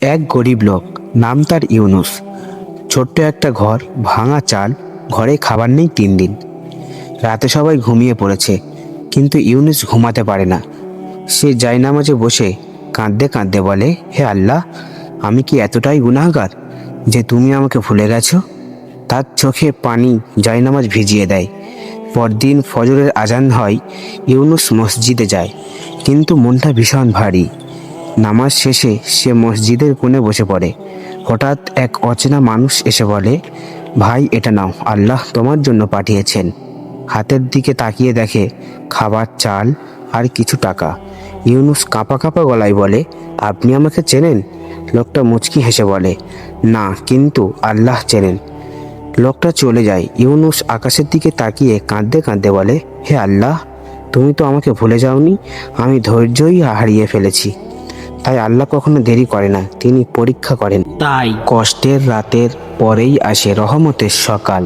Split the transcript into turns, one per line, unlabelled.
এক গরিব লোক, নাম তার ইউনুস। ছোট্ট একটা ঘর, ভাঙা চাল, ঘরে খাবার নেই 3 দিন। রাতে সবাই ঘুমিয়ে পড়েছে, কিন্তু ইউনুস ঘুমাতে পারে না। সে জায়নামাজে বসে কাঁদতে কাঁদতে বলে, হে আল্লাহ, আমি কি এতটাই গুনাহগার যে তুমি আমাকে ভুলে গেছো? তার চোখে পানি জায়নামাজ ভিজিয়ে দেয়। পরদিন ফজরের আজান হয়, ইউনুস মসজিদে যায়, কিন্তু মনটা ভীষণ ভারী। নামাজ শেষে সে মসজিদের কোণে বসে পড়ে। হঠাৎ এক অচেনা মানুষ এসে বলে, ভাই, এটা নাও, আল্লাহ তোমার জন্য পাঠিয়েছেন। হাতের দিকে তাকিয়ে দেখে খাবার, চাল আর কিছু টাকা। ইউনুস কাঁপা কাঁপা গলায় বলে, আপনি আমাকে চেনেন? লোকটা মুচকি হেসে বলে, না, কিন্তু আল্লাহ চেনেন। লোকটা চলে যায়। ইউনুস আকাশের দিকে তাকিয়ে কাঁদতে কাঁদতে বলে, হে আল্লাহ, তুমি তো আমাকে ভুলে যাওনি। আমি ধৈর্যই হারিয়ে ফেলেছি। তাই আল্লাহ কখনো দেরি করে না, তিনি পরীক্ষা করেন। তাই কষ্টের রাতের পরেই আসে রহমতের সকাল।